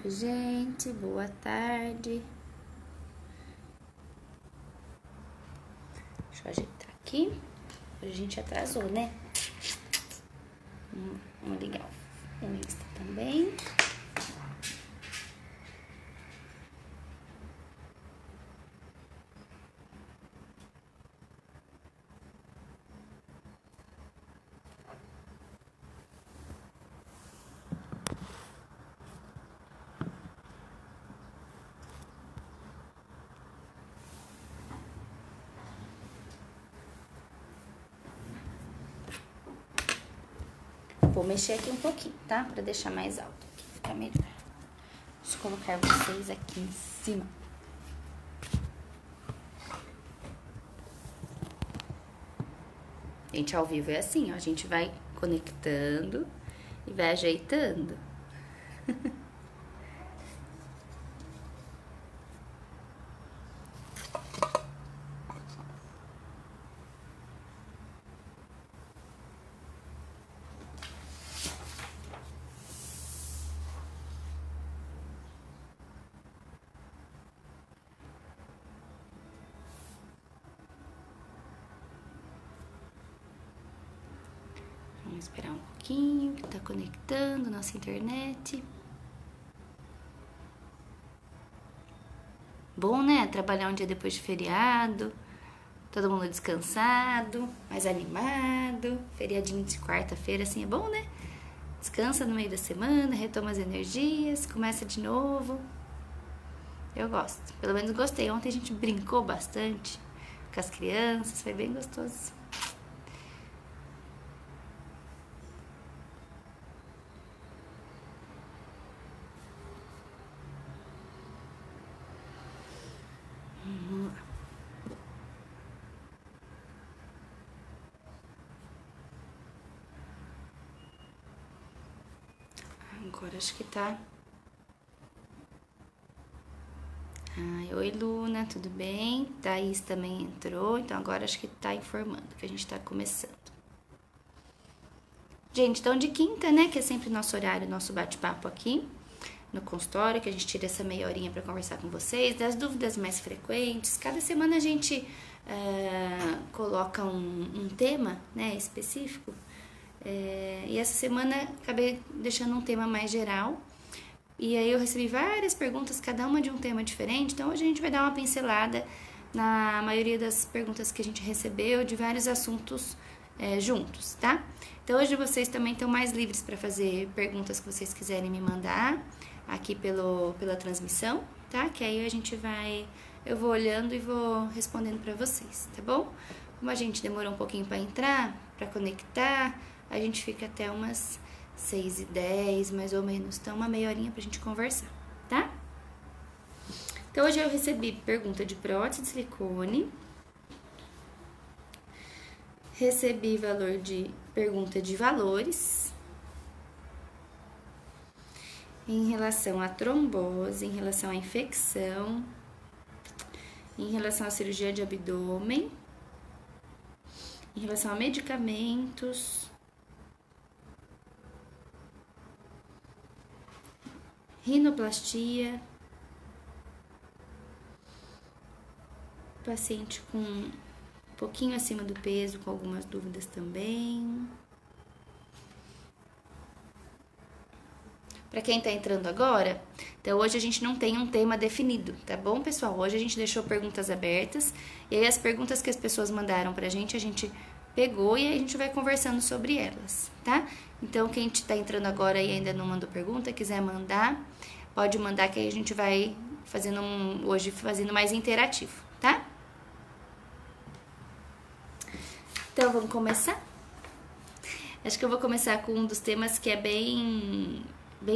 Oi, gente, boa tarde. Deixa eu ajeitar aqui. Hoje a gente atrasou, né? Vamos ligar o Insta também. Vou mexer aqui um pouquinho, tá? Pra deixar mais alto aqui, ficar melhor. Deixa eu colocar vocês aqui em cima. Gente, ao vivo é assim, ó. A gente vai conectando e vai ajeitando. Vamos esperar um pouquinho, que tá conectando nossa internet. Bom, né? Trabalhar um dia depois de feriado, todo mundo descansado, mais animado. Feriadinho de quarta-feira, assim, é bom, né? Descansa no meio da semana, retoma as energias, começa de novo. Eu gosto, pelo menos gostei. Ontem a gente brincou bastante com as crianças, foi bem gostoso. Agora acho que tá. Ai, oi, Luna, tudo bem? Thaís também entrou, então agora acho que tá informando que a gente tá começando. Gente, então de quinta, né, que é sempre nosso horário, nosso bate-papo aqui no consultório, que a gente tira essa meia horinha pra conversar com vocês, das dúvidas mais frequentes. Cada semana a gente coloca um tema, né, específico. E essa semana acabei deixando um tema mais geral. E aí eu recebi várias perguntas, cada uma de um tema diferente. Então hoje a gente vai dar uma pincelada na maioria das perguntas que a gente recebeu, de vários assuntos juntos, tá? Então hoje vocês também estão mais livres para fazer perguntas que vocês quiserem me mandar aqui pela transmissão, tá? Que aí a gente eu vou olhando e vou respondendo para vocês, tá bom? Como a gente demorou um pouquinho para entrar, para conectar, a gente fica até umas 6h10, mais ou menos. Então, uma meia horinha pra gente conversar, tá? Então, hoje eu recebi pergunta de prótese de silicone. Recebi pergunta de valores. Em relação à trombose, em relação à infecção. Em relação à cirurgia de abdômen. Em relação a medicamentos. Rinoplastia, paciente com um pouquinho acima do peso, com algumas dúvidas também. Para quem tá entrando agora, então hoje a gente não tem um tema definido, tá bom, pessoal? Hoje a gente deixou perguntas abertas, e aí as perguntas que as pessoas mandaram pra gente, a gente pegou e aí a gente vai conversando sobre elas, tá? Então, quem tá entrando agora e ainda não mandou pergunta, quiser mandar, pode mandar que aí a gente vai hoje fazendo mais interativo, tá? Então, vamos começar? Acho que eu vou começar com um dos temas que é bem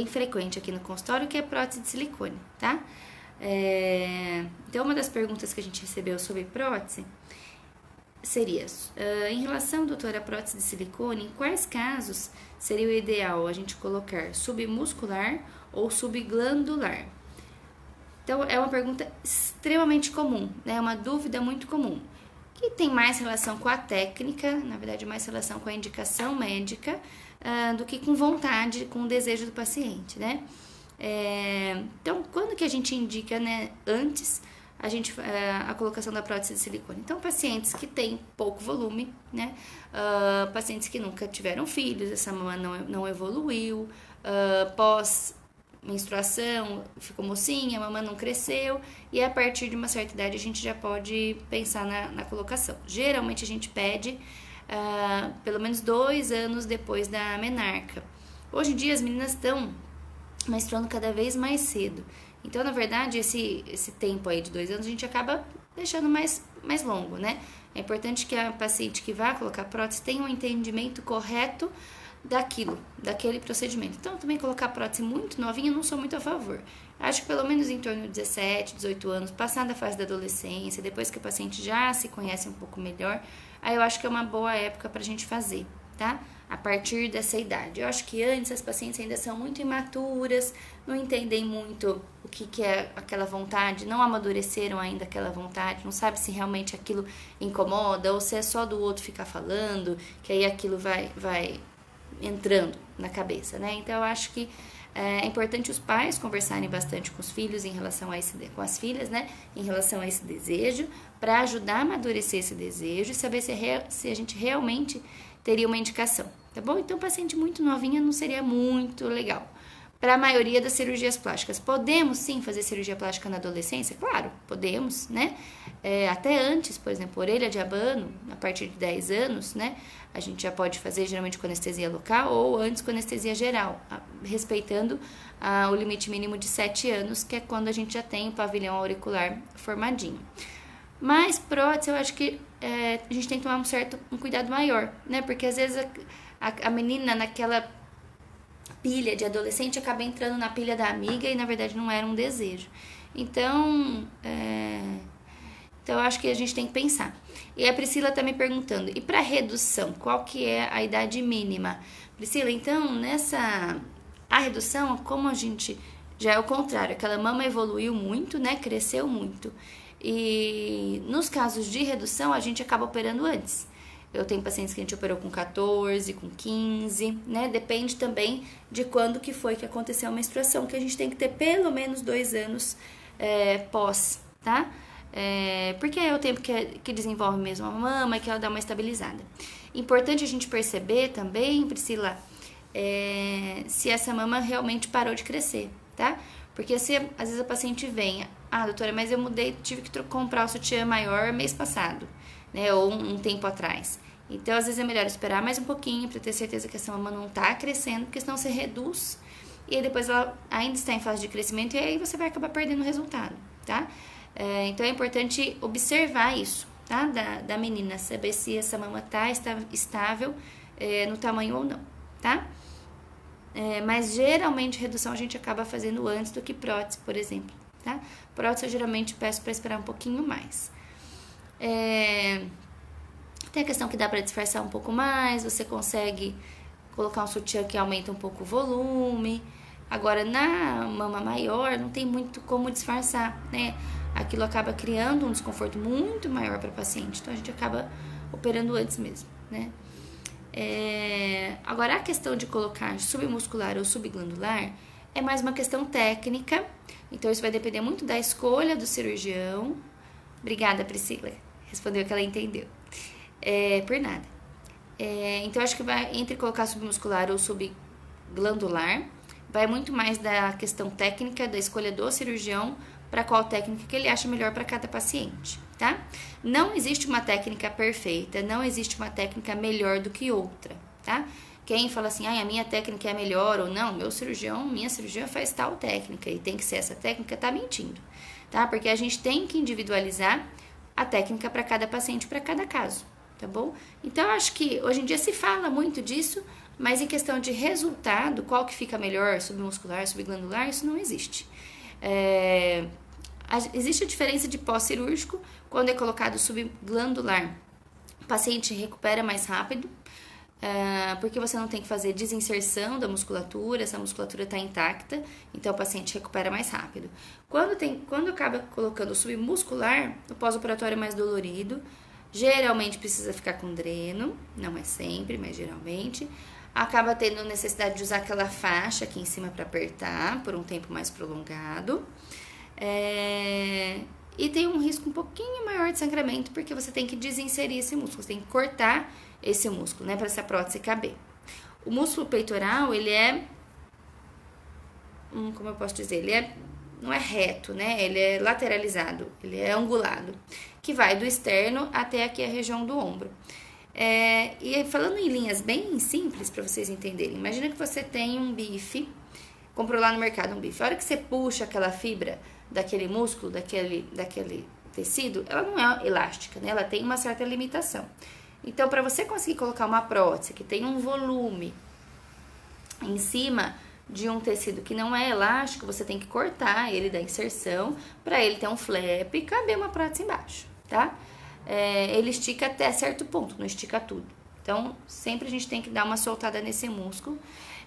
frequente aqui no consultório, que é prótese de silicone, tá? Então, uma das perguntas que a gente recebeu sobre prótese seria, em relação, doutora, à prótese de silicone, em quais casos seria o ideal a gente colocar submuscular ou subglandular? Então, é uma pergunta extremamente comum, né? É uma dúvida muito comum, que tem mais relação com a técnica, na verdade, mais relação com a indicação médica, do que com vontade, com o desejo do paciente, né? Então, quando que a gente indica, né, antes a colocação da prótese de silicone? Então, pacientes que têm pouco volume, né, pacientes que nunca tiveram filhos, essa mama não evoluiu, pós menstruação, ficou mocinha, a mama não cresceu, e a partir de uma certa idade a gente já pode pensar na colocação. Geralmente a gente pede pelo menos 2 anos depois da menarca. Hoje em dia as meninas estão menstruando cada vez mais cedo, então na verdade esse tempo aí de 2 anos a gente acaba deixando mais longo, né? É importante que a paciente que vai colocar prótese tenha um entendimento correto daquele procedimento. Então, também colocar prótese muito novinha, eu não sou muito a favor. Acho que pelo menos em torno de 17, 18 anos, passada a fase da adolescência, depois que o paciente já se conhece um pouco melhor, aí eu acho que é uma boa época pra gente fazer, tá? A partir dessa idade. Eu acho que antes as pacientes ainda são muito imaturas, não entendem muito o que é aquela vontade, não amadureceram ainda aquela vontade, não sabe se realmente aquilo incomoda ou se é só do outro ficar falando, que aí aquilo vai entrando na cabeça, né? Então eu acho que é importante os pais conversarem bastante com os filhos em relação a com as filhas, né? Em relação a esse desejo, para ajudar a amadurecer esse desejo e saber se a gente realmente teria uma indicação, tá bom? Então, paciente muito novinha não seria muito legal. Para a maioria das cirurgias plásticas, podemos sim fazer cirurgia plástica na adolescência? Claro, podemos, né? Até antes, por exemplo, orelha de abano, a partir de 10 anos, né? A gente já pode fazer geralmente com anestesia local ou antes com anestesia geral, respeitando o limite mínimo de 7 anos, que é quando a gente já tem o pavilhão auricular formadinho. Mas prótese, eu acho que a gente tem que tomar um cuidado maior, né? Porque às vezes a menina naquela pilha de adolescente acaba entrando na pilha da amiga e na verdade não era um desejo. Então, eu acho que a gente tem que pensar. E a Priscila tá me perguntando, e para redução, qual que é a idade mínima? Priscila, então, a redução, como a gente, já é o contrário, aquela mama evoluiu muito, né, cresceu muito. E nos casos de redução, a gente acaba operando antes. Eu tenho pacientes que a gente operou com 14, com 15, né? Depende também de quando que foi que aconteceu a menstruação, que a gente tem que ter pelo menos 2 anos pós, tá? Porque é o tempo que desenvolve mesmo a mama e que ela dá uma estabilizada. Importante a gente perceber também, Priscila, se essa mama realmente parou de crescer, tá? Porque se às vezes a paciente vem, doutora, mas eu mudei, tive que comprar o sutiã maior mês passado, né? Ou um tempo atrás. Então, às vezes é melhor esperar mais um pouquinho para ter certeza que essa mama não tá crescendo, porque senão você reduz e aí depois ela ainda está em fase de crescimento e aí você vai acabar perdendo o resultado, tá? Então é importante observar isso, tá? Da menina, saber se essa mama tá estável no tamanho ou não, tá? Mas geralmente redução a gente acaba fazendo antes do que prótese, por exemplo, tá? Prótese eu geralmente peço para esperar um pouquinho mais. Tem a questão que dá para disfarçar um pouco mais, você consegue colocar um sutiã que aumenta um pouco o volume. Agora, na mama maior, não tem muito como disfarçar, né? Aquilo acaba criando um desconforto muito maior para o paciente, então a gente acaba operando antes mesmo, né? Agora, a questão de colocar submuscular ou subglandular é mais uma questão técnica, então isso vai depender muito da escolha do cirurgião. Obrigada, Priscila, respondeu que ela entendeu. Por nada. Então, acho que vai entre colocar submuscular ou subglandular, vai muito mais da questão técnica, da escolha do cirurgião, para qual técnica que ele acha melhor para cada paciente, tá? Não existe uma técnica perfeita, não existe uma técnica melhor do que outra, tá? Quem fala assim, a minha técnica é melhor ou não, minha cirurgiã faz tal técnica e tem que ser essa técnica, tá mentindo, tá? Porque a gente tem que individualizar a técnica para cada paciente, para cada caso, tá bom? Então, eu acho que hoje em dia se fala muito disso, mas em questão de resultado, qual que fica melhor, submuscular, subglandular, isso não existe. Existe a diferença de pós-cirúrgico, quando é colocado subglandular, o paciente recupera mais rápido, porque você não tem que fazer desinserção da musculatura, essa musculatura está intacta, então o paciente recupera mais rápido. Quando acaba colocando submuscular, o pós-operatório é mais dolorido, geralmente precisa ficar com dreno, não é sempre, mas geralmente. acaba tendo necessidade de usar aquela faixa aqui em cima para apertar por um tempo mais prolongado. E tem um risco um pouquinho maior de sangramento, porque você tem que desinserir esse músculo, você tem que cortar esse músculo, né, para essa prótese caber. O músculo peitoral, ele é, como eu posso dizer, não é reto, né, ele é lateralizado, ele é angulado, que vai do externo até aqui a região do ombro. E falando em linhas bem simples para vocês entenderem, imagina que você tem um bife, comprou lá no mercado um bife, a hora que você puxa aquela fibra daquele músculo, daquele tecido, ela não é elástica, né? Ela tem uma certa limitação. Então, para você conseguir colocar uma prótese que tem um volume em cima de um tecido que não é elástico, você tem que cortar ele da inserção para ele ter um flap e caber uma prótese embaixo, tá? Ele estica até certo ponto, não estica tudo. Então, sempre a gente tem que dar uma soltada nesse músculo.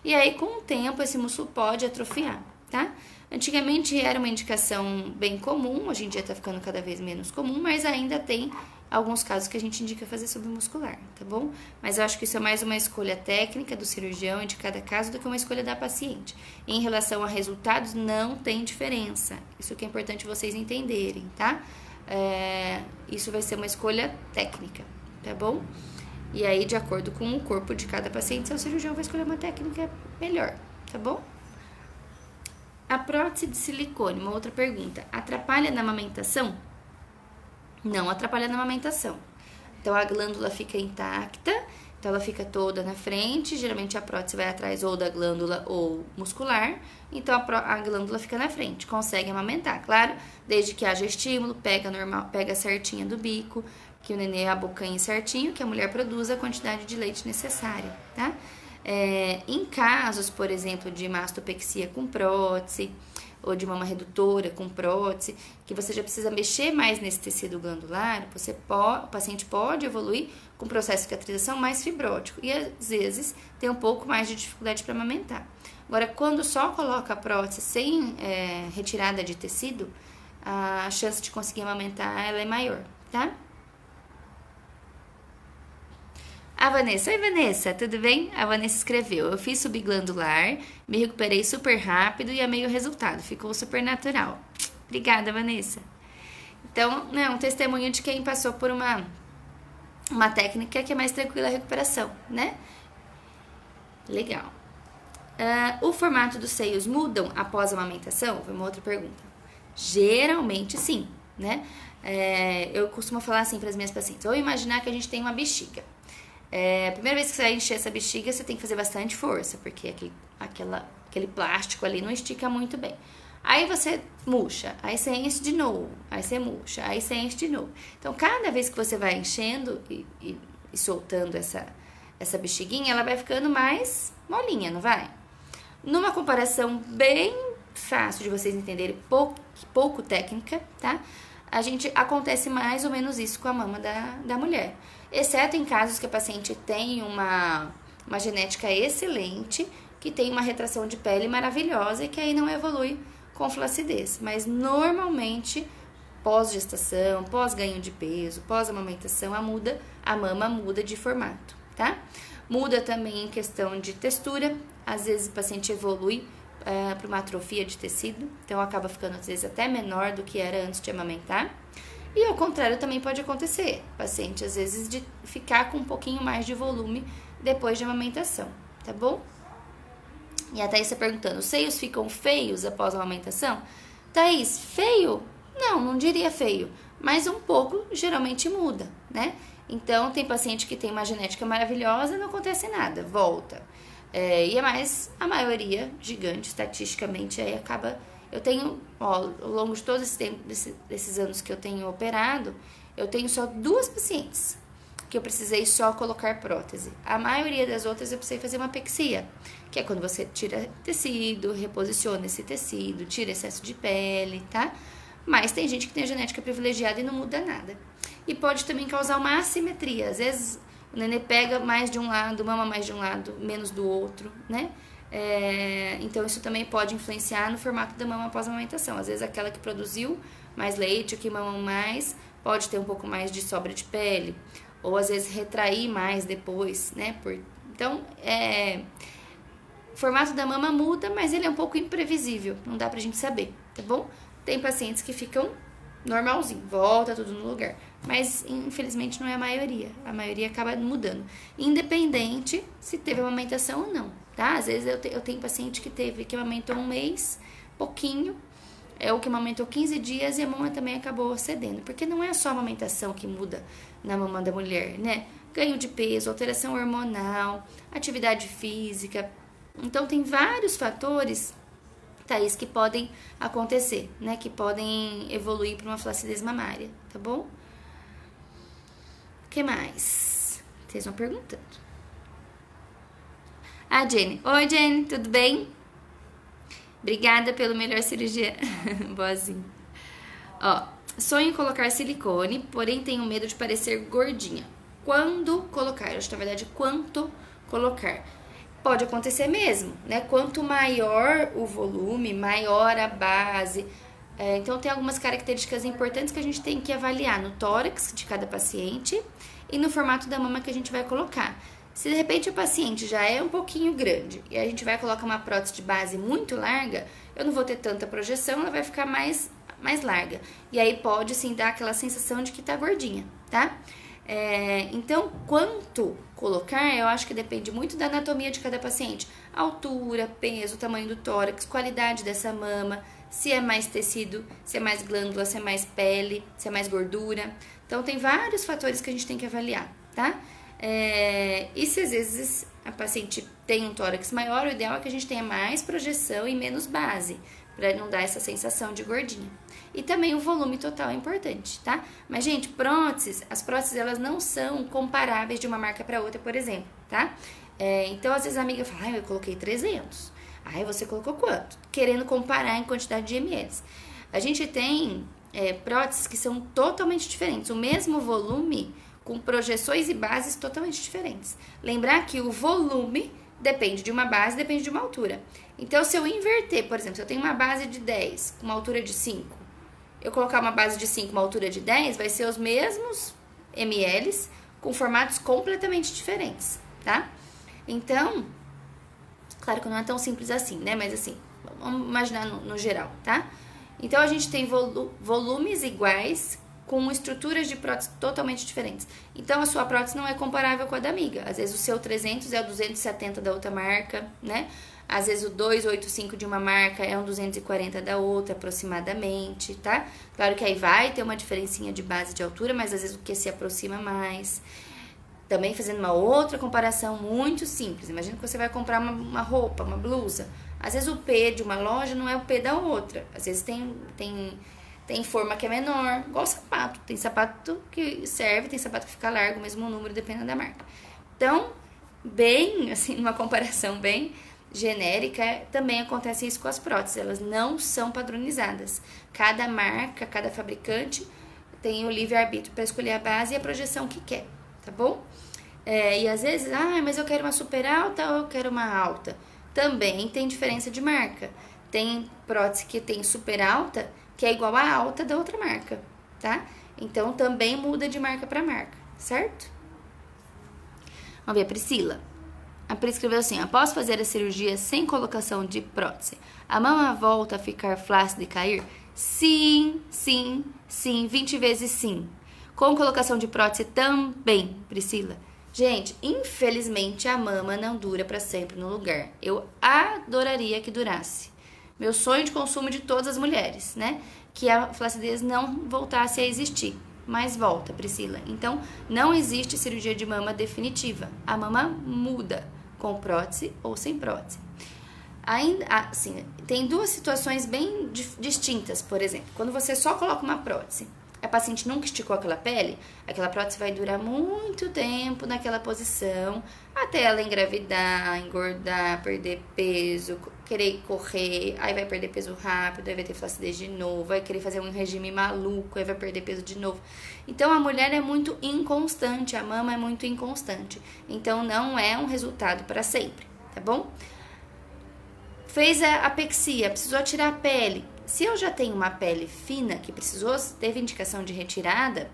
E aí, com o tempo, esse músculo pode atrofiar, tá? Antigamente era uma indicação bem comum, hoje em dia tá ficando cada vez menos comum, mas ainda tem alguns casos que a gente indica fazer submuscular, tá bom? Mas eu acho que isso é mais uma escolha técnica do cirurgião e de cada caso do que uma escolha da paciente. Em relação a resultados, não tem diferença. Isso que é importante vocês entenderem, tá? Isso vai ser uma escolha técnica, tá bom? E aí, de acordo com o corpo de cada paciente, seu cirurgião vai escolher uma técnica melhor, tá bom? A prótese de silicone, uma outra pergunta, atrapalha na amamentação? Não atrapalha na amamentação. Então, a glândula fica intacta, então ela fica toda na frente, geralmente a prótese vai atrás ou da glândula ou muscular, então a glândula fica na frente, consegue amamentar, claro, desde que haja estímulo, pega certinha do bico, que o nenê abocanhe certinho, que a mulher produza a quantidade de leite necessária, tá? Em casos, por exemplo, de mastopexia com prótese, ou de mama redutora com prótese, que você já precisa mexer mais nesse tecido glandular, o paciente pode evoluir com processo de cicatrização mais fibrótico e às vezes tem um pouco mais de dificuldade para amamentar. Agora, quando só coloca a prótese sem retirada de tecido, a chance de conseguir amamentar ela é maior, tá? A Vanessa, oi Vanessa, tudo bem? A Vanessa escreveu, eu fiz subglandular, me recuperei super rápido e amei o resultado, ficou super natural. Obrigada, Vanessa. Então, um testemunho de quem passou por uma técnica que é mais tranquila a recuperação, né? Legal. O formato dos seios mudam após a amamentação? Foi uma outra pergunta. Geralmente sim, né? Eu costumo falar assim para as minhas pacientes, ou imaginar que a gente tem uma bexiga. A primeira vez que você vai encher essa bexiga, você tem que fazer bastante força, porque aquele plástico ali não estica muito bem. Aí você murcha, aí você enche de novo, aí você murcha, aí você enche de novo. Então, cada vez que você vai enchendo e soltando essa bexiguinha, ela vai ficando mais molinha, não vai? Numa comparação bem fácil de vocês entenderem, pouco técnica, tá? Acontece mais ou menos isso com a mama da mulher. Exceto em casos que a paciente tem uma genética excelente, que tem uma retração de pele maravilhosa e que aí não evolui com flacidez. Mas normalmente, pós-gestação, pós-ganho de peso, pós-amamentação, a mama muda de formato, tá? Muda também em questão de textura, às vezes o paciente evolui para uma atrofia de tecido, então acaba ficando às vezes até menor do que era antes de amamentar. E ao contrário também pode acontecer, paciente às vezes de ficar com um pouquinho mais de volume depois de amamentação, tá bom? E a Thaís está perguntando, os seios ficam feios após a amamentação? Thaís, feio? Não diria feio, mas um pouco geralmente muda, né? Então tem paciente que tem uma genética maravilhosa e não acontece nada, volta. E é mais, a maioria, gigante, estatisticamente, aí acaba... Eu tenho, ao longo de todo esse tempo, desses anos que eu tenho operado, eu tenho só 2 pacientes que eu precisei só colocar prótese. A maioria das outras eu precisei fazer uma pexia, que é quando você tira tecido, reposiciona esse tecido, tira excesso de pele, tá? Mas tem gente que tem a genética privilegiada e não muda nada. E pode também causar uma assimetria. Às vezes o nenê pega mais de um lado, mama mais de um lado, menos do outro, né? Então isso também pode influenciar no formato da mama após a amamentação. Às vezes aquela que produziu mais leite, o que mamam mais, pode ter um pouco mais de sobra de pele, ou às vezes retrair mais depois, né, por Então, o formato da mama muda, mas ele é um pouco imprevisível, não dá pra gente saber, tá bom? Tem pacientes que ficam normalzinho, volta tudo no lugar, mas infelizmente não é a maioria acaba mudando, independente se teve amamentação ou não, tá? Às vezes eu tenho paciente que amamentou um mês, pouquinho, o que amamentou 15 dias e a mama também acabou cedendo, porque não é só a amamentação que muda na mama da mulher, né? Ganho de peso, alteração hormonal, atividade física, então tem vários fatores, Thaís, que podem acontecer, né? Que podem evoluir para uma flacidez mamária, tá bom? O que mais? Vocês vão perguntando. Ah, Jenny. Oi, Jenny, tudo bem? Obrigada pelo melhor cirurgia. Boazinha. Ó, sonho em colocar silicone, porém tenho medo de parecer gordinha. Quando colocar? Eu acho que na verdade, quanto colocar? Pode acontecer mesmo, né? Quanto maior o volume, maior a base. Então, tem algumas características importantes que a gente tem que avaliar no tórax de cada paciente e no formato da mama que a gente vai colocar. Se de repente o paciente já é um pouquinho grande e a gente vai colocar uma prótese de base muito larga, eu não vou ter tanta projeção, ela vai ficar mais larga. E aí pode, sim, dar aquela sensação de que tá gordinha, tá? Então, quanto colocar, eu acho que depende muito da anatomia de cada paciente. Altura, peso, tamanho do tórax, qualidade dessa mama, se é mais tecido, se é mais glândula, se é mais pele, se é mais gordura. Então, tem vários fatores que a gente tem que avaliar, tá? E se às vezes a paciente tem um tórax maior, o ideal é que a gente tenha mais projeção e menos base, para não dar essa sensação de gordinha. E também o volume total é importante, tá? Mas, gente, as próteses, elas não são comparáveis de uma marca para outra, por exemplo, tá? Então, às vezes a amiga fala, eu coloquei 300. Aí você colocou quanto? Querendo comparar em quantidade de ml. A gente tem próteses que são totalmente diferentes. O mesmo volume, com projeções e bases totalmente diferentes. Lembrar que o volume depende de uma base, depende de uma altura. Então, se eu inverter, por exemplo, se eu tenho uma base de 10 com uma altura de 5, eu colocar uma base de 5 com uma altura de 10, vai ser os mesmos ml com formatos completamente diferentes, tá? Então, claro que não é tão simples assim, né? Mas assim, vamos imaginar no geral, tá? Então, a gente tem volumes iguais com estruturas de prótese totalmente diferentes. Então, a sua prótese não é comparável com a da amiga. Às vezes, o seu 300 é o 270 da outra marca, né? Às vezes, o 285 de uma marca é um 240 da outra, aproximadamente, tá? Claro que aí vai ter uma diferencinha de base de altura, mas às vezes o que se aproxima mais. Também fazendo uma outra comparação muito simples. Imagina que você vai comprar uma roupa, uma blusa. Às vezes, o P de uma loja não é o P da outra. Às vezes, tem forma que é menor, igual sapato. Tem sapato que serve, tem sapato que fica largo, o mesmo número, dependendo da marca. Então, bem, assim, numa comparação bem genérica, também acontece isso com as próteses. Elas não são padronizadas. Cada marca, cada fabricante tem o livre-arbítrio para escolher a base e a projeção que quer, tá bom? E às vezes, mas eu quero uma super alta ou eu quero uma alta. Também tem diferença de marca. Tem prótese que tem super alta, que é igual à alta da outra marca, tá? Então, também muda de marca para marca, certo? Vamos ver a Priscila. A Pri escreveu assim, após fazer a cirurgia sem colocação de prótese, a mama volta a ficar flácida e cair? Sim, 20 vezes sim. Com colocação de prótese também, Priscila. Gente, infelizmente a mama não dura para sempre no lugar. Eu adoraria que durasse. Meu sonho de consumo de todas as mulheres, né? Que a flacidez não voltasse a existir. Mas volta, Priscila. Então, não existe cirurgia de mama definitiva. A mama muda, com prótese ou sem prótese. Ainda assim, tem duas situações bem distintas, por exemplo. Quando você só coloca uma prótese, a paciente nunca esticou aquela pele, aquela prótese vai durar muito tempo naquela posição, até ela engravidar, engordar, perder peso, querer correr, aí vai perder peso rápido, aí vai ter flacidez de novo, vai querer fazer um regime maluco, aí vai perder peso de novo. Então, a mulher é muito inconstante, a mama é muito inconstante. Então, não é um resultado para sempre, tá bom? Fez a apexia, precisou tirar a pele. Se eu já tenho uma pele fina que teve indicação de retirada,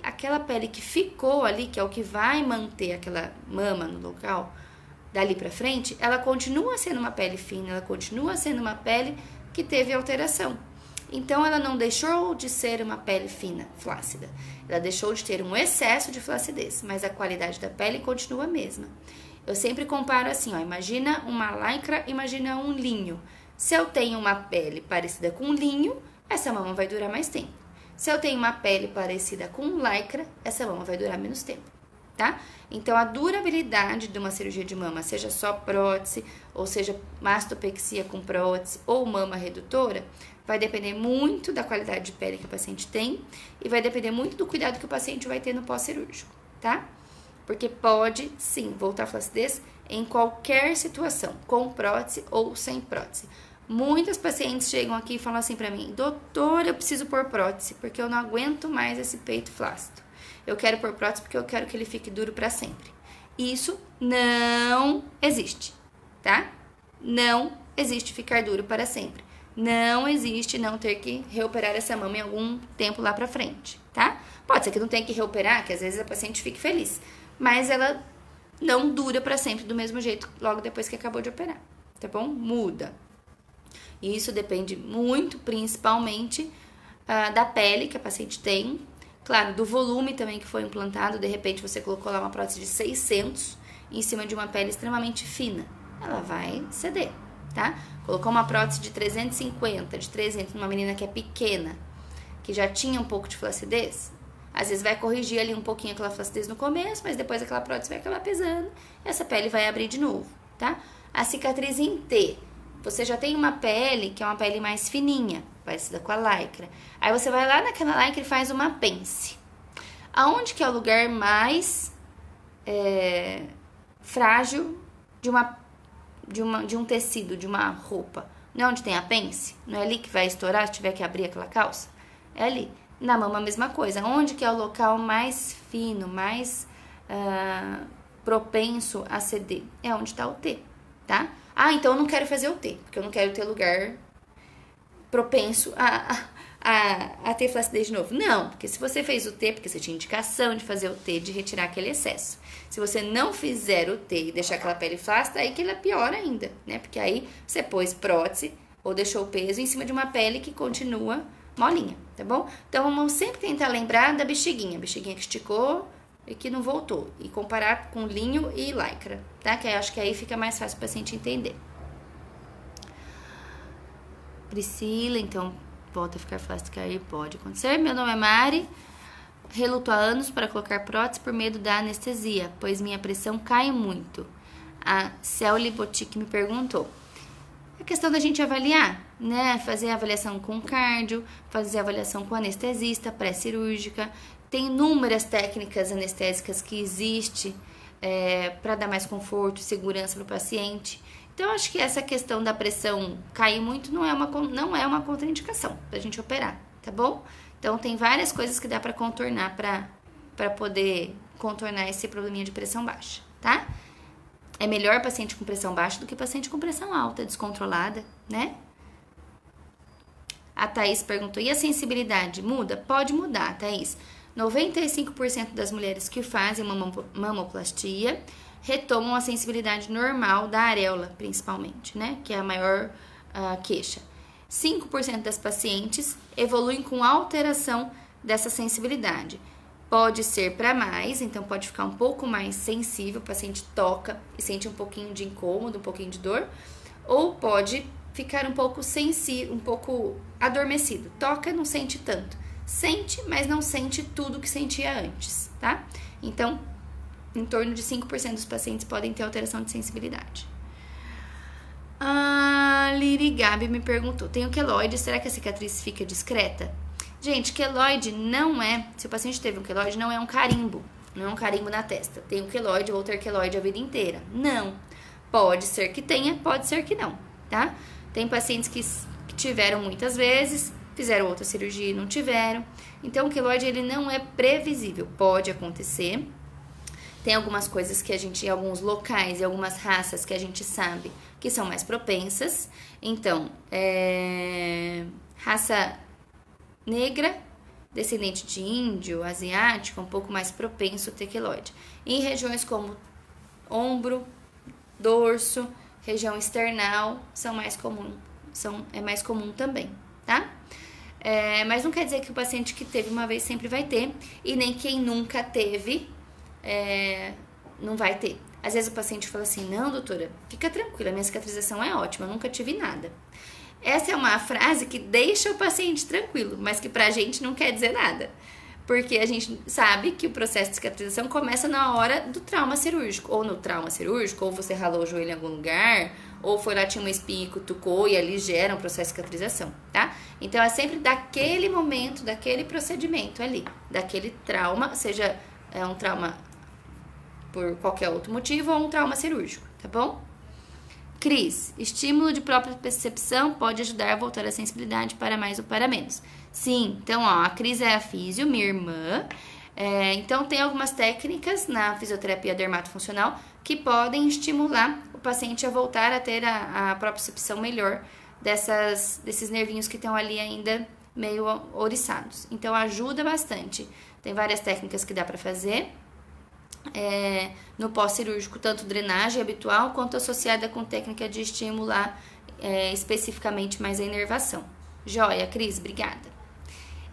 aquela pele que ficou ali, que é o que vai manter aquela mama no local, dali pra frente, ela continua sendo uma pele fina, ela continua sendo uma pele que teve alteração. Então, ela não deixou de ser uma pele fina, flácida. Ela deixou de ter um excesso de flacidez, mas a qualidade da pele continua a mesma. Eu sempre comparo assim, ó, imagina uma lycra, imagina um linho. Se eu tenho uma pele parecida com linho, essa mama vai durar mais tempo. Se eu tenho uma pele parecida com lycra, essa mama vai durar menos tempo, tá? Então, a durabilidade de uma cirurgia de mama, seja só prótese, ou seja mastopexia com prótese, ou mama redutora, vai depender muito da qualidade de pele que o paciente tem e vai depender muito do cuidado que o paciente vai ter no pós-cirúrgico, tá? Porque pode, sim, voltar a flacidez em qualquer situação, com prótese ou sem prótese. Muitas pacientes chegam aqui e falam assim pra mim, doutor, eu preciso pôr prótese, porque eu não aguento mais esse peito flácido. Eu quero pôr prótese porque eu quero que ele fique duro pra sempre. Isso não existe, tá? Não existe ficar duro para sempre. Não existe não ter que reoperar essa mama em algum tempo lá pra frente, tá? Pode ser que não tenha que reoperar, que às vezes a paciente fique feliz, mas ela não dura pra sempre do mesmo jeito logo depois que acabou de operar, tá bom? Muda. E isso depende muito, principalmente, da pele que a paciente tem, claro, do volume também que foi implantado. De repente você colocou lá uma prótese de 600 em cima de uma pele extremamente fina, ela vai ceder, tá? Colocou uma prótese de 350, de 300 numa menina que é pequena, que já tinha um pouco de flacidez, às vezes vai corrigir ali um pouquinho aquela flacidez no começo, mas depois aquela prótese vai acabar pesando e essa pele vai abrir de novo, tá? A cicatriz em T, você já tem uma pele que é uma pele mais fininha, parecida com a lycra. Aí você vai lá naquela lycra e faz uma pence. Aonde que é o lugar mais frágil de um tecido, de uma roupa? Não é onde tem a pence? Não é ali que vai estourar se tiver que abrir aquela calça? É ali. Na mama a mesma coisa. Onde que é o local mais fino, mais propenso a ceder? É onde está o T, tá? Ah, então eu não quero fazer o T, porque eu não quero ter lugar propenso a ter flacidez de novo. Não, porque se você fez o T, porque você tinha indicação de fazer o T, de retirar aquele excesso. Se você não fizer o T e deixar aquela pele flácida, aí que ela é pior ainda, né? Porque aí você pôs prótese ou deixou o peso em cima de uma pele que continua molinha, tá bom? Então, vamos sempre tentar lembrar da bexiguinha que esticou e que não voltou. E comparar com linho e lycra, tá? Que eu acho que aí fica mais fácil o paciente entender. Priscila, então, volta a ficar flácida aí, pode acontecer. Meu nome é Mari, reluto há anos para colocar prótese por medo da anestesia, pois minha pressão cai muito. A Célia Botic me perguntou. É questão da gente avaliar, né? Fazer a avaliação com cardio, fazer a avaliação com anestesista, pré-cirúrgica. Tem inúmeras técnicas anestésicas que existem para dar mais conforto e segurança para o paciente. Então, acho que essa questão da pressão cair muito não é uma contraindicação para a gente operar, tá bom? Então, tem várias coisas que dá para contornar para poder contornar esse probleminha de pressão baixa, tá? É melhor paciente com pressão baixa do que paciente com pressão alta, descontrolada, né? A Thaís perguntou, e a sensibilidade muda? Pode mudar, Thaís. 95% das mulheres que fazem uma mamoplastia retomam a sensibilidade normal da areola, principalmente, né? Que é a maior queixa. 5% das pacientes evoluem com alteração dessa sensibilidade. Pode ser para mais, então pode ficar um pouco mais sensível, o paciente toca e sente um pouquinho de incômodo, um pouquinho de dor, ou pode ficar um pouco sensível, um pouco adormecido. Toca, não sente tanto. Sente, mas não sente tudo que sentia antes, tá? Então, em torno de 5% dos pacientes podem ter alteração de sensibilidade. A Liri Gabi me perguntou, tem o queloide, será que a cicatriz fica discreta? Gente, queloide não é, se o paciente teve um queloide, não é um carimbo, não é um carimbo na testa. Tem um queloide, vou ter queloide a vida inteira. Não. Pode ser que tenha, pode ser que não, tá? Tem pacientes que tiveram muitas vezes, fizeram outra cirurgia e não tiveram. Então, o queloide, ele não é previsível. Pode acontecer. Tem algumas coisas que a gente, alguns locais e algumas raças que a gente sabe que são mais propensas. Então, raça negra descendente de índio, asiático, um pouco mais propenso ao ter queloide. Em regiões como ombro, dorso, região external, é mais comum também, tá? Mas não quer dizer que o paciente que teve uma vez sempre vai ter, e nem quem nunca teve não vai ter. Às vezes o paciente fala assim, não, doutora, fica tranquila, minha cicatrização é ótima, eu nunca tive nada. Essa é uma frase que deixa o paciente tranquilo, mas que pra gente não quer dizer nada. Porque a gente sabe que o processo de cicatrização começa na hora do trauma cirúrgico. Ou no trauma cirúrgico, ou você ralou o joelho em algum lugar, ou foi lá, tinha uma espinha e cutucou, e ali gera um processo de cicatrização, tá? Então é sempre daquele momento, daquele procedimento ali, daquele trauma, seja um trauma por qualquer outro motivo ou um trauma cirúrgico, tá bom? Cris, estímulo de própria percepção pode ajudar a voltar a sensibilidade para mais ou para menos. Sim, então a Cris é a físio, minha irmã. Então tem algumas técnicas na fisioterapia dermatofuncional que podem estimular o paciente a voltar a ter a propriocepção melhor desses nervinhos que estão ali ainda meio ouriçados. Então ajuda bastante. Tem várias técnicas que dá para fazer. No pós-cirúrgico, tanto drenagem habitual quanto associada com técnica de estimular especificamente mais a inervação. Joia, Cris, obrigada.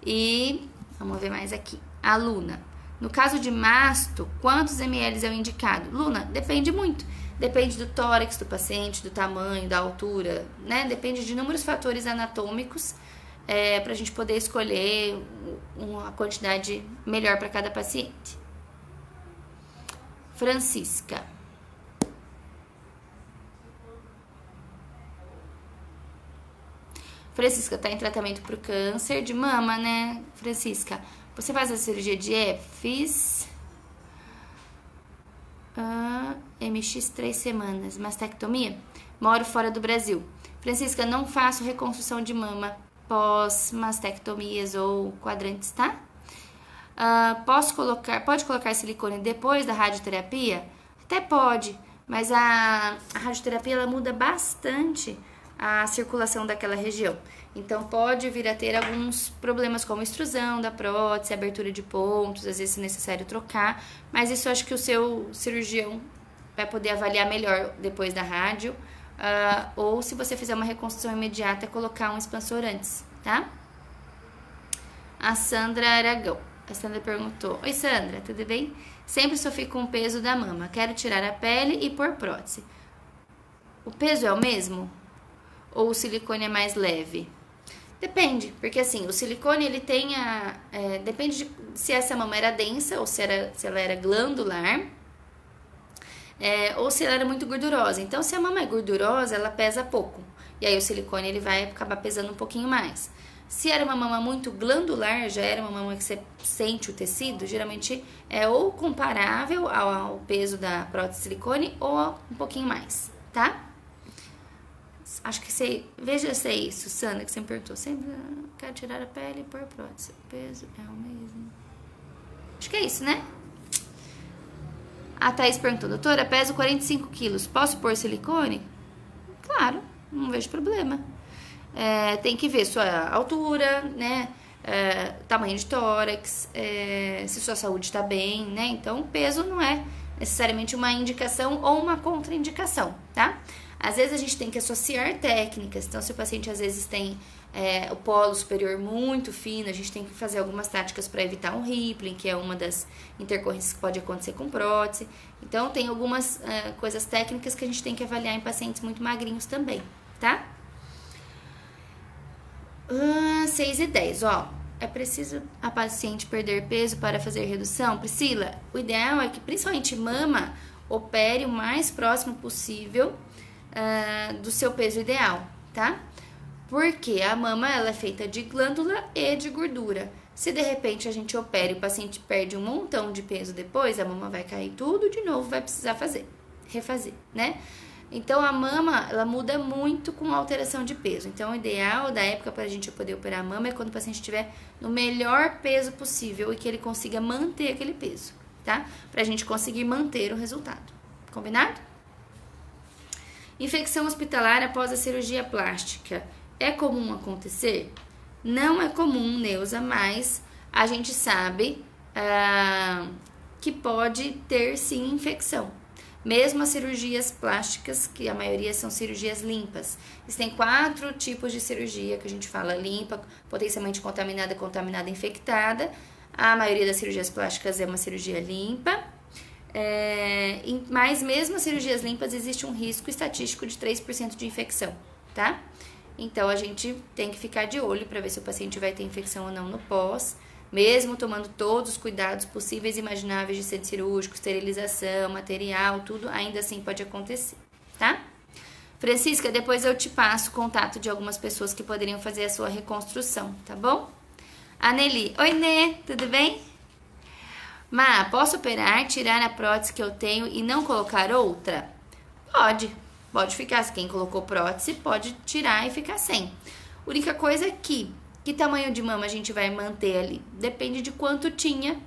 E vamos ver mais aqui. A Luna, no caso de masto, quantos ml é o indicado? Luna, depende muito. Depende do tórax do paciente, do tamanho, da altura, né? Depende de inúmeros fatores anatômicos para a gente poder escolher uma quantidade melhor para cada paciente. Francisca. Francisca tá em tratamento pro câncer de mama, né, Francisca? Você faz a cirurgia de fiz MX 3 semanas, mastectomia? Moro fora do Brasil. Francisca, não faço reconstrução de mama pós mastectomias ou quadrantes, tá? Pode colocar silicone depois da radioterapia? Até pode, mas a radioterapia ela muda bastante a circulação daquela região. Então pode vir a ter alguns problemas como extrusão da prótese, abertura de pontos, às vezes é necessário trocar, mas isso eu acho que o seu cirurgião vai poder avaliar melhor depois da rádio, ou se você fizer uma reconstrução imediata, colocar um expansor antes, tá? A Sandra Aragão. A Sandra perguntou, oi Sandra, tudo bem? Sempre sofri com o peso da mama, quero tirar a pele e pôr prótese. O peso é o mesmo? Ou o silicone é mais leve? Depende, porque assim, o silicone ele tem depende de se essa mama era densa ou se ela era glandular, ou se ela era muito gordurosa. Então, se a mama é gordurosa, ela pesa pouco. E aí o silicone ele vai acabar pesando um pouquinho mais. Se era uma mama muito glandular, já era uma mama que você sente o tecido, geralmente é ou comparável ao peso da prótese silicone ou um pouquinho mais, tá? Acho que veja se é isso, Sandra, que você me perguntou. Sempre quero tirar a pele e pôr prótese. O peso é o mesmo. Acho que é isso, né? A Thaís perguntou, doutora, peso 45 quilos, posso pôr silicone? Claro, não vejo problema. Tem que ver sua altura, né? Tamanho de tórax, se sua saúde está bem, né? Então, o peso não é necessariamente uma indicação ou uma contraindicação, tá? Às vezes a gente tem que associar técnicas, então se o paciente às vezes tem o polo superior muito fino, a gente tem que fazer algumas táticas para evitar um rippling, que é uma das intercorrências que pode acontecer com prótese. Então tem algumas coisas técnicas que a gente tem que avaliar em pacientes muito magrinhos também, tá? 6 e 10, ó. É preciso a paciente perder peso para fazer redução? Priscila, o ideal é que principalmente mama opere o mais próximo possível do seu peso ideal, tá? Porque a mama ela é feita de glândula e de gordura. Se de repente a gente opera e o paciente perde um montão de peso depois, a mama vai cair tudo de novo, vai precisar refazer, né? Então a mama ela muda muito com a alteração de peso. Então o ideal da época para a gente poder operar a mama é quando o paciente estiver no melhor peso possível e que ele consiga manter aquele peso, tá? Pra gente conseguir manter o resultado. Combinado? Infecção hospitalar após a cirurgia plástica. É comum acontecer? Não é comum, Neuza, mas a gente sabe que pode ter sim infecção. Mesmo as cirurgias plásticas, que a maioria são cirurgias limpas. Existem 4 tipos de cirurgia que a gente fala: limpa, potencialmente contaminada, contaminada, infectada. A maioria das cirurgias plásticas é uma cirurgia limpa. Mas mesmo as cirurgias limpas existe um risco estatístico de 3% de infecção, tá? Então a gente tem que ficar de olho para ver se o paciente vai ter infecção ou não no pós, mesmo tomando todos os cuidados possíveis e imagináveis de centro cirúrgico, esterilização, material, tudo, ainda assim pode acontecer, tá? Francisca, depois eu te passo o contato de algumas pessoas que poderiam fazer a sua reconstrução, tá bom? A Nelly, oi Nê, tudo bem? Má, posso operar, tirar a prótese que eu tenho e não colocar outra? Pode ficar. Se quem colocou prótese, pode tirar e ficar sem. Única coisa é que tamanho de mama a gente vai manter ali? Depende de quanto tinha,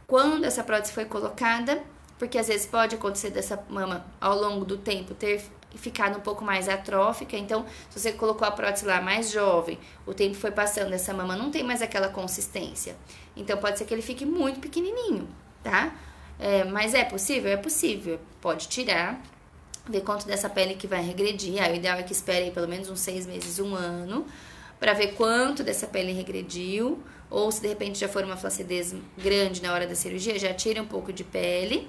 quando essa prótese foi colocada, porque às vezes pode acontecer dessa mama ao longo do tempo ter ficado um pouco mais atrófica. Então, se você colocou a prótese lá mais jovem, o tempo foi passando, essa mama não tem mais aquela consistência. Então, pode ser que ele fique muito pequenininho, tá? Mas é possível? É possível. Pode tirar, ver quanto dessa pele que vai regredir. O ideal é que espere aí pelo menos uns 6 meses, 1 ano, para ver quanto dessa pele regrediu. Ou se de repente já for uma flacidez grande na hora da cirurgia, já tira um pouco de pele,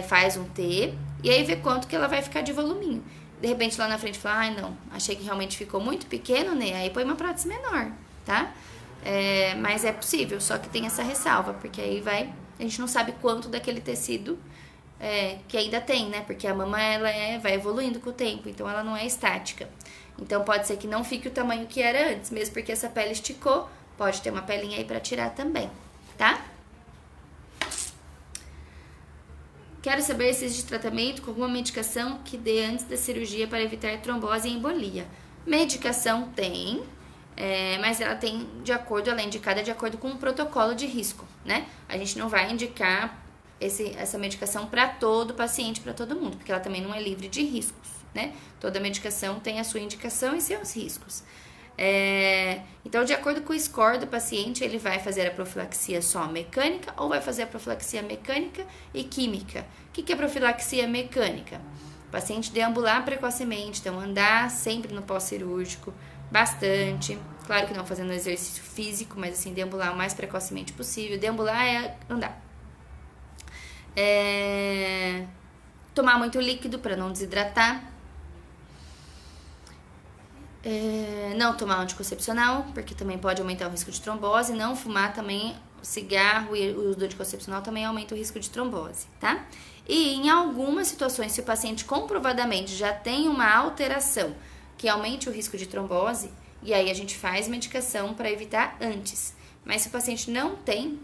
faz um T, e aí vê quanto que ela vai ficar de voluminho. De repente lá na frente fala, não, achei que realmente ficou muito pequeno, né? Aí põe uma prótese menor, tá? Mas é possível, só que tem essa ressalva, porque aí a gente não sabe quanto daquele tecido que ainda tem, né? Porque a mama vai evoluindo com o tempo, então ela não é estática. Então pode ser que não fique o tamanho que era antes, mesmo porque essa pele esticou, pode ter uma pelinha aí pra tirar também, tá? Quero saber se existe tratamento com alguma medicação que dê antes da cirurgia para evitar trombose e embolia. Medicação tem, mas ela tem ela é indicada de acordo com um protocolo de risco, né? A gente não vai indicar essa medicação para todo paciente, para todo mundo, porque ela também não é livre de riscos, né? Toda medicação tem a sua indicação e seus riscos. Então, de acordo com o score do paciente, ele vai fazer a profilaxia só mecânica ou vai fazer a profilaxia mecânica e química. O que é profilaxia mecânica? O paciente deambular precocemente, então andar sempre no pós-cirúrgico, bastante. Claro que não fazendo exercício físico, mas assim, deambular o mais precocemente possível. Deambular é andar. Tomar muito líquido para não desidratar. Não tomar anticoncepcional, porque também pode aumentar o risco de trombose. Não fumar também, cigarro e o uso do anticoncepcional também aumenta o risco de trombose, tá? E em algumas situações, se o paciente comprovadamente já tem uma alteração que aumente o risco de trombose, e aí a gente faz medicação para evitar antes. Mas se o paciente não tem,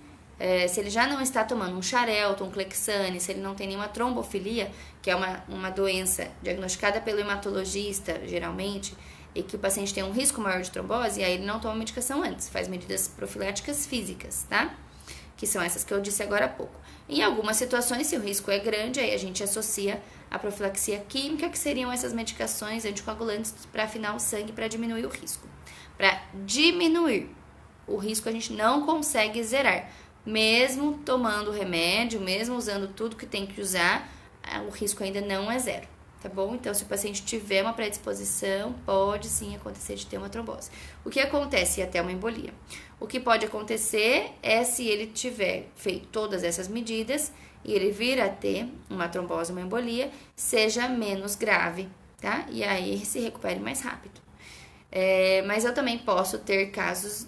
se ele já não está tomando um Xarelto, um Clexane, se ele não tem nenhuma trombofilia, que é uma doença diagnosticada pelo hematologista, geralmente, e que o paciente tem um risco maior de trombose, aí ele não toma medicação antes, faz medidas profiláticas físicas, tá? Que são essas que eu disse agora há pouco. Em algumas situações, se o risco é grande, aí a gente associa a profilaxia química, que seriam essas medicações anticoagulantes para afinar o sangue, para diminuir o risco. Para diminuir o risco, a gente não consegue zerar. Mesmo tomando remédio, mesmo usando tudo que tem que usar, o risco ainda não é zero. Tá bom? Então, se o paciente tiver uma predisposição, pode sim acontecer de ter uma trombose. O que acontece? Até uma embolia. O que pode acontecer é se ele tiver feito todas essas medidas e ele vir a ter uma trombose, uma embolia, seja menos grave, tá? E aí ele se recupere mais rápido. Mas eu também posso ter casos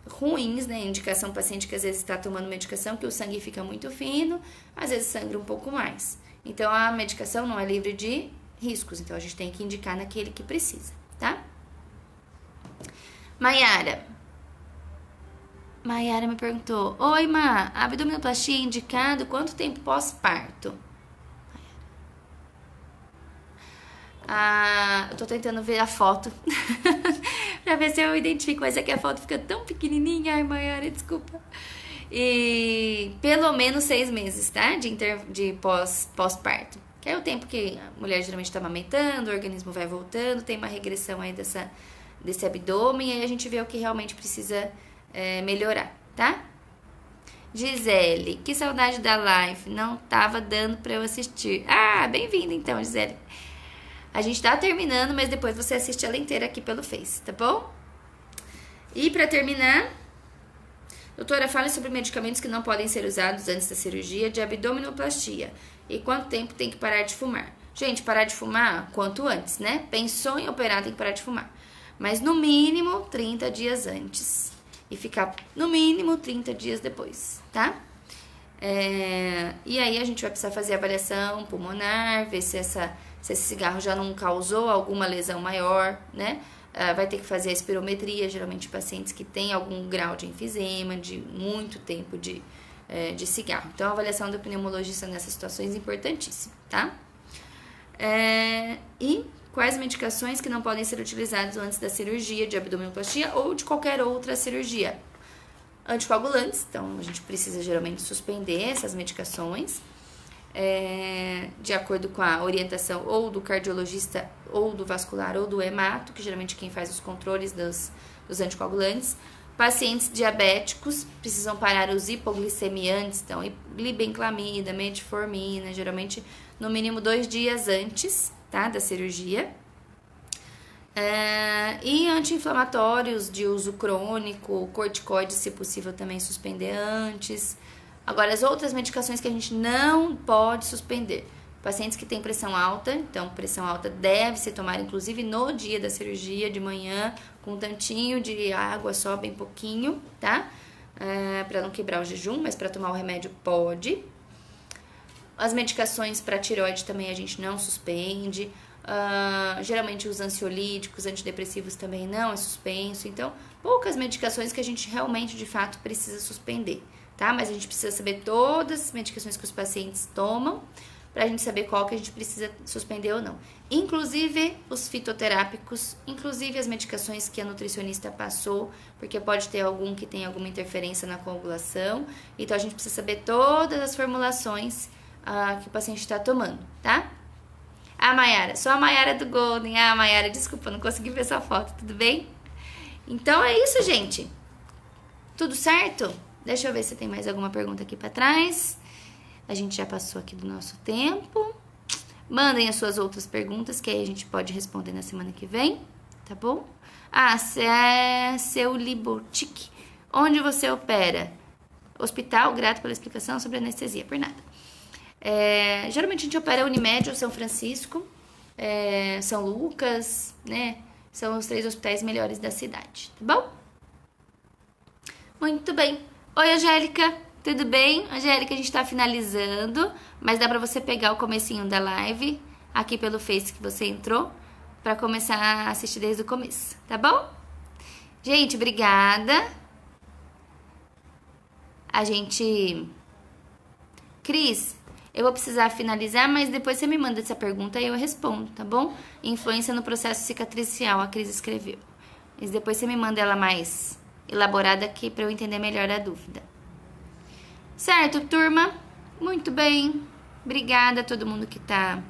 ruins, né? Indicação paciente que às vezes está tomando medicação que o sangue fica muito fino, às vezes sangra um pouco mais. Então, a medicação não é livre de riscos, então a gente tem que indicar naquele que precisa, tá? Maiara me perguntou, oi, Má, abdominoplastia é indicado quanto tempo pós-parto? Eu tô tentando ver a foto pra ver se eu identifico, mas é que a foto fica tão pequenininha, ai, Maiara, desculpa. E pelo menos 6 meses, tá? De pós-parto. Que é o tempo que a mulher geralmente tá amamentando, o organismo vai voltando, tem uma regressão aí desse abdômen, e aí a gente vê o que realmente precisa melhorar, tá? Gisele, que saudade da live, não tava dando pra eu assistir. Ah, bem-vinda então, Gisele. A gente tá terminando, mas depois você assiste ela inteira aqui pelo Face, tá bom? E pra terminar, doutora, fale sobre medicamentos que não podem ser usados antes da cirurgia de abdominoplastia e quanto tempo tem que parar de fumar. Gente, parar de fumar quanto antes, né? Pensou em operar, tem que parar de fumar. Mas no mínimo 30 dias antes. E ficar no mínimo 30 dias depois, tá? E aí a gente vai precisar fazer avaliação pulmonar, ver se esse cigarro já não causou alguma lesão maior, né? Vai ter que fazer a espirometria, geralmente pacientes que têm algum grau de enfisema, de muito tempo de cigarro. Então, a avaliação do pneumologista nessas situações é importantíssima, tá? E quais medicações que não podem ser utilizadas antes da cirurgia de abdominoplastia ou de qualquer outra cirurgia? Anticoagulantes, então a gente precisa geralmente suspender essas medicações, de acordo com a orientação ou do cardiologista, ou do vascular, ou do hemato, que geralmente é quem faz os controles dos anticoagulantes. Pacientes diabéticos precisam parar os hipoglicemiantes, então glibenclamida, metformina, geralmente no mínimo 2 dias antes, tá, da cirurgia. E anti-inflamatórios de uso crônico, corticoides, se possível, também suspender antes. Agora, as outras medicações que a gente não pode suspender. Pacientes que têm pressão alta, então pressão alta deve ser tomada inclusive no dia da cirurgia, de manhã, com um tantinho de água, só bem pouquinho, tá? Para não quebrar o jejum, mas para tomar o remédio pode. As medicações para tireoide também a gente não suspende. Geralmente os ansiolíticos, antidepressivos também não é suspenso. Então, poucas medicações que a gente realmente, de fato, precisa suspender, tá? Mas a gente precisa saber todas as medicações que os pacientes tomam pra gente saber qual que a gente precisa suspender ou não. Inclusive os fitoterápicos, inclusive as medicações que a nutricionista passou, porque pode ter algum que tem alguma interferência na coagulação. Então, a gente precisa saber todas as formulações que o paciente está tomando, tá? Mayara, sou a Mayara do Golden. Mayara, desculpa, não consegui ver sua foto, tudo bem? Então é isso, gente. Tudo certo? Deixa eu ver se tem mais alguma pergunta aqui pra trás. A gente já passou aqui do nosso tempo. Mandem as suas outras perguntas, que aí a gente pode responder na semana que vem, tá bom? Seu Libotic. Onde você opera? Hospital, grato pela explicação sobre anestesia, por nada. Geralmente a gente opera Unimed ou São Francisco, São Lucas, né? São os 3 hospitais melhores da cidade, tá bom? Muito bem. Oi, Angélica, tudo bem? Angélica, a gente tá finalizando, mas dá pra você pegar o comecinho da live aqui pelo Face que você entrou, pra começar a assistir desde o começo, tá bom? Gente, obrigada. Cris, eu vou precisar finalizar, mas depois você me manda essa pergunta e eu respondo, tá bom? Influência no processo cicatricial, a Cris escreveu. Mas depois você me manda ela mais elaborada aqui pra eu entender melhor a dúvida. Certo, turma? Muito bem. Obrigada a todo mundo que tá...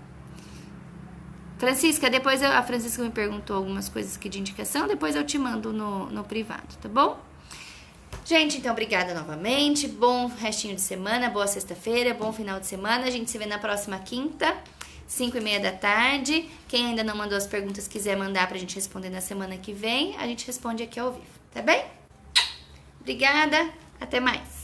Francisca, a Francisca me perguntou algumas coisas aqui de indicação, depois eu te mando no privado, tá bom? Gente, então, obrigada novamente. Bom restinho de semana, boa sexta-feira, bom final de semana. A gente se vê na próxima quinta, 5h30 da tarde. Quem ainda não mandou as perguntas, quiser mandar pra gente responder na semana que vem, a gente responde aqui ao vivo, tá bem? Obrigada, até mais.